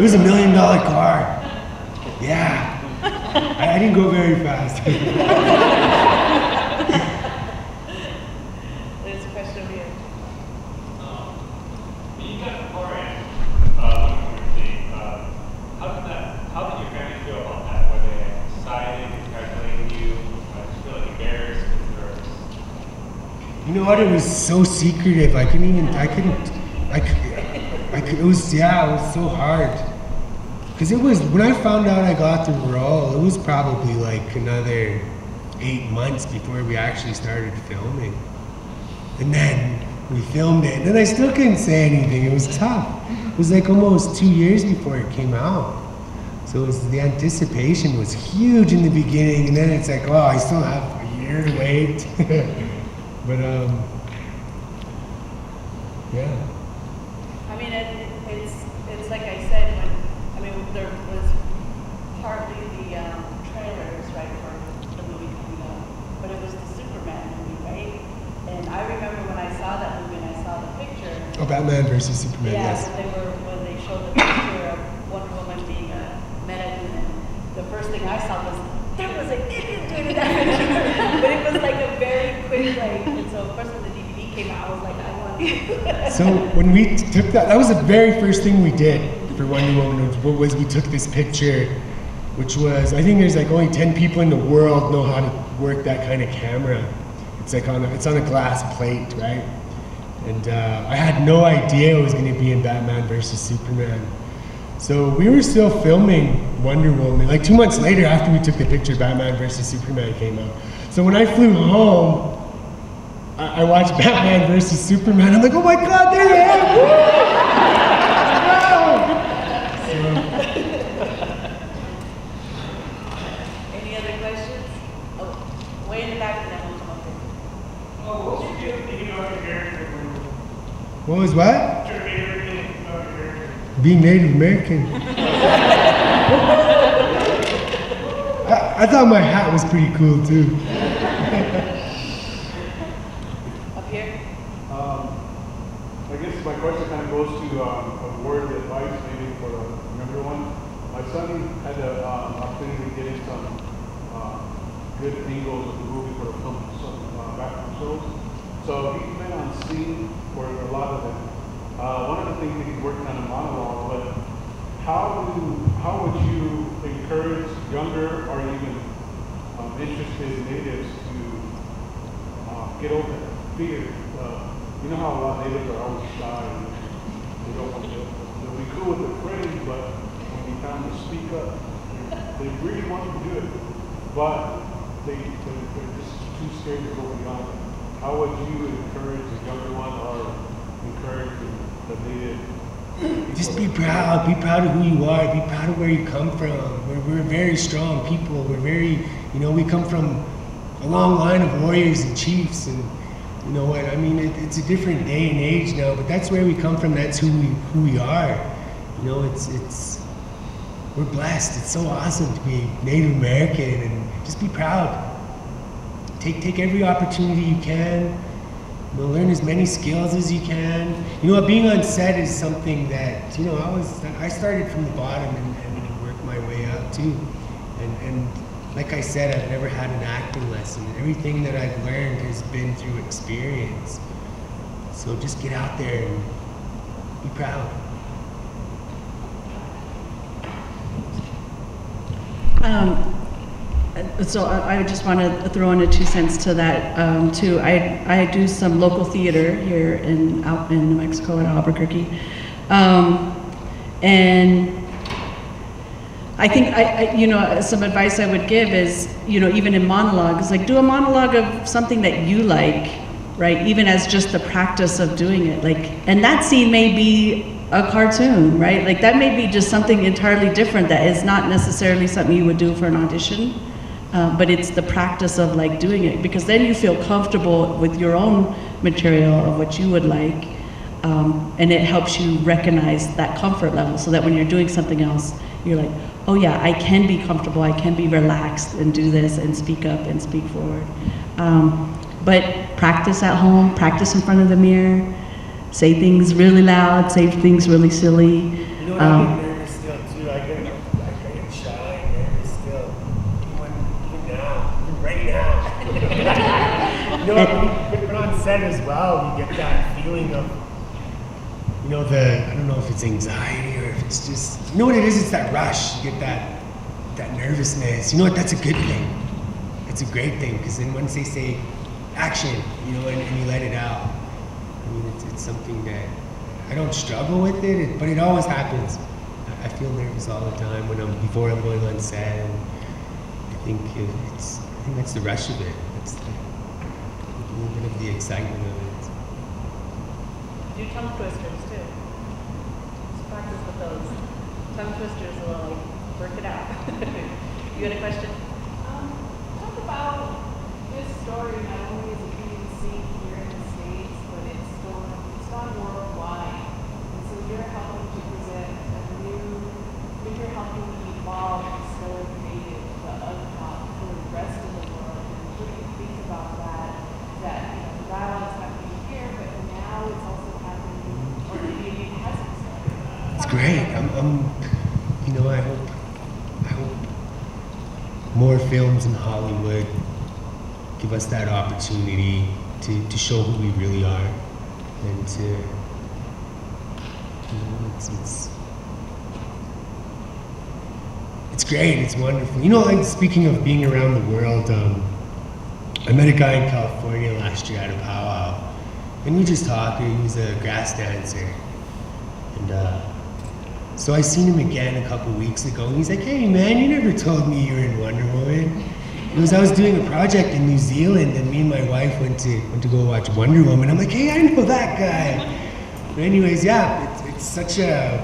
It was $1 million car. Yeah. I didn't go very fast. There's a question over here. When you got the car in, how did your family feel about that? Were they excited, congratulating you? Did you feel like embarrassed? You know what? It was so secretive. It was so hard. Because when I found out I got the role, it was probably like another 8 months before we actually started filming. And then we filmed it, and then I still couldn't say anything. It was tough. It was like almost 2 years before it came out. So the anticipation was huge in the beginning, and then it's like, oh, I still have a year to wait. But yeah. I mean, it's like I said, there was partly the trailers, right, for the movie coming up, but it was the Superman movie, right? And I remember when I saw that movie and I saw the picture. Oh, Batman versus Superman, yeah, yes. when they showed the picture of Wonder Woman being a mannequin, and the first thing I saw was, there was an Indian dude in that picture. But it was like a very quick, and so of course when the DVD came out, I was like, I want to. So when we took that was the very first thing we did for Wonder Woman, was we took this picture, which was, I think there's like only 10 people in the world know how to work that kind of camera. It's like it's on a glass plate, right? And I had no idea it was going to be in Batman versus Superman. So we were still filming Wonder Woman. Like 2 months later, after we took the picture, Batman versus Superman came out. So when I flew home, I watched Batman versus Superman. I'm like, oh my God, there they are! Any other questions? Oh, way in the back, and then we'll come up here. Oh, what was your thinking about your character? What was what? What's your favorite thing about your character? Being Native American. I thought my hat was pretty cool too. Up here? I guess my question kind of goes to a word of advice maybe for the younger one. My son had the opportunity to get in some good angles of the movie for some background shows. So he's been on scene for a lot of them. One of the things that he's working on a monologue, but how would you encourage younger or even interested natives to get over that fear? You know how a lot of natives are always shy and they don't want to, they'll be cool with their friends, but when it's time to speak up, they really want to do it, but they're just too scared to go beyond it. How would you encourage the younger one or encourage the native? Just be proud of who you are, be proud of where you come from. We're very strong people, we come from a long line of warriors and chiefs, and you know what, I mean, it's a different day and age now, but that's where we come from, that's who we are. You know, we're blessed, it's so awesome to be Native American, and just be proud. Take every opportunity you can. Learn as many skills as you can. You know what, being on set is something that, I started from the bottom and worked my way up too. And like I said, I've never had an acting lesson. Everything that I've learned has been through experience. So just get out there and be proud. So I just want to throw in a 2 cents to that too. I do some local theater here out in New Mexico in Albuquerque, and I think some advice I would give is even in monologues, like do a monologue of something that you like, right? Even as just the practice of doing it, and that scene may be a cartoon, right? Like that may be just something entirely different that is not necessarily something you would do for an audition. But it's the practice of doing it, because then you feel comfortable with your own material of what you would like, and it helps you recognize that comfort level, so that when you're doing something else, you're like, oh yeah, I can be comfortable, I can be relaxed and do this and speak up and speak forward. But practice at home, practice in front of the mirror, say things really loud, say things really silly. You know what, I've been nervous still You know, but on set as well, you get that feeling of, you know, I don't know if it's anxiety or if it's just, you know what it is? It's that rush. You get that nervousness. You know what? That's a good thing. It's a great thing, because then once they say action, you know, and you let it out, I mean, it's something that I don't struggle with it, but it always happens. I feel nervous all the time before I'm going on set, and I think that's the rush of it. It's a little bit of the excitement of it. Do tongue twisters too. Just practice with those. Tongue twisters will like work it out. You had a question? Talk about this story not only is it being seen here in the States, but it's gone worldwide. And so you're helping to present you're helping to evolve the story created for the rest of the world. And what do you think about that? That, you know, the dialogue's happening here, but now it's also happening, or maybe it hasn't started. It's great. You know, I hope more films in Hollywood give us that opportunity to show who we really are, and to, you know, it's great. It's wonderful. You know, like, speaking of being around the world, I met a guy in California last year at a powwow, and we just talked. He was a grass dancer, and so I seen him again a couple weeks ago, and he's like, "Hey man, you never told me you were in Wonder Woman." It was, I was doing a project in New Zealand, and me and my wife went to go watch Wonder Woman. I'm like, "Hey, I know that guy." But anyways, yeah, it's such a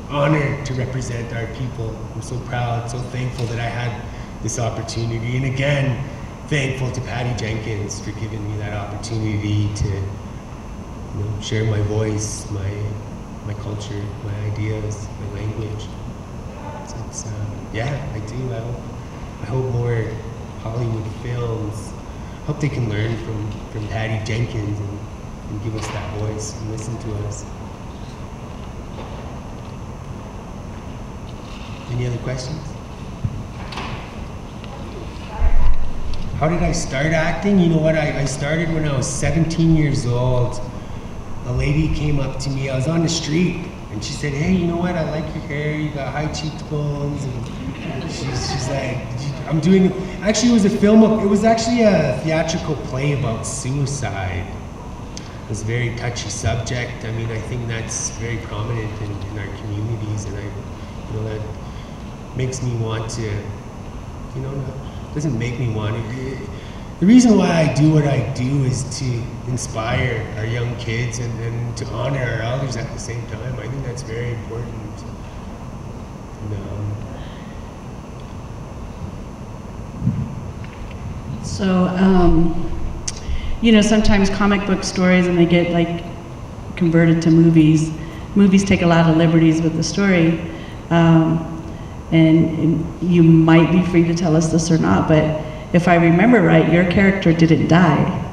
honor to represent our people. I'm so proud, so thankful that I had this opportunity, and again, thankful to Patty Jenkins for giving me that opportunity to, you know, share my voice, my culture, my ideas, my language. Yeah, I do. I hope more Hollywood films, hope they can learn from Patty Jenkins and give us that voice and listen to us. Any other questions? How did I start acting? You know what, I started when I was 17 years old. A lady came up to me, I was on the street, and she said, "Hey, you know what, I like your hair, you got high cheekbones," and she's like, I'm doing, actually it was actually a theatrical play about suicide. It was a very touchy subject. I mean, I think that's very prominent in our communities, and that makes me want to, doesn't make me want to. The reason why I do what I do is to inspire our young kids and to honor our elders at the same time. I think that's very important. So, sometimes comic book stories, and they get like converted to movies. Movies take a lot of liberties with the story. And you might be free to tell us this or not, but if I remember right, your character didn't die.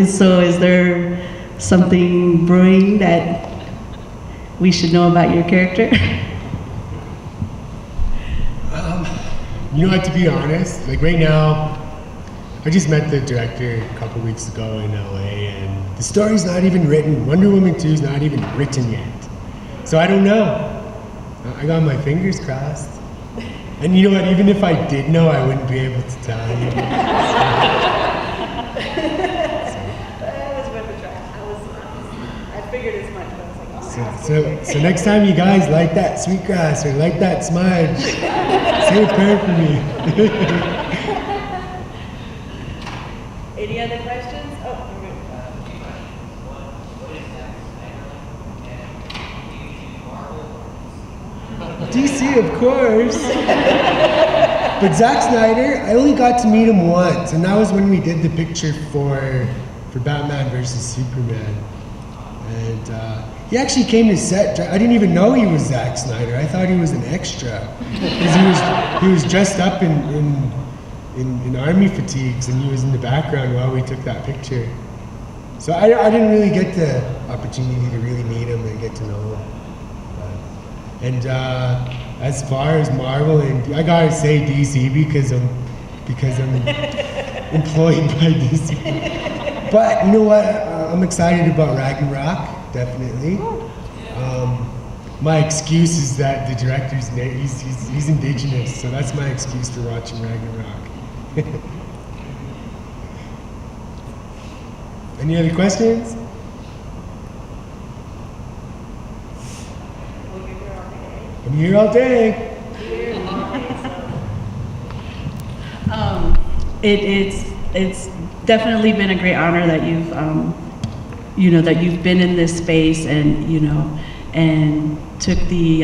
So is there something brewing that we should know about your character? To be honest, like right now, I just met the director a couple weeks ago in LA, and the story's not even written. Wonder Woman 2 is not even written yet. So I don't know. I got my fingers crossed. And you know what, even if I did know, I wouldn't be able to tell you. That was worth a try. I figured as much, but I was like, So next time you guys like that sweetgrass or like that smudge, say a prayer for me. Any other questions? DC, of course. But Zack Snyder, I only got to meet him once, and that was when we did the picture for Batman versus Superman. And he actually came to set. I didn't even know he was Zack Snyder. I thought he was an extra, because he was dressed up in army fatigues, and he was in the background while we took that picture. So I didn't really get the opportunity to really meet him and get to know him. And as far as Marvel, and I gotta say DC, because because I'm employed by these people. But you know what? I'm excited about Ragnarok, definitely. My excuse is that the director's name, he's Indigenous, so that's my excuse for watching Ragnarok. Any other questions? Well, you're here all day. I'm here all day. You're here all day, so. It's definitely been a great honor that you've that you've been in this space and took the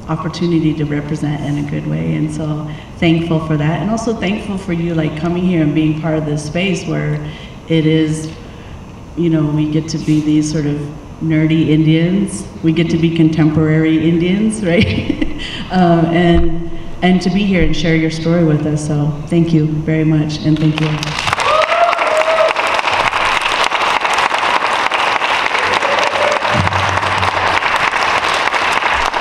opportunity to represent in a good way, and so thankful for that, and also thankful for you coming here and being part of this space where it is, we get to be these sort of nerdy Indians, we get to be contemporary Indians, right? And to be here and share your story with us. So thank you very much, and thank you.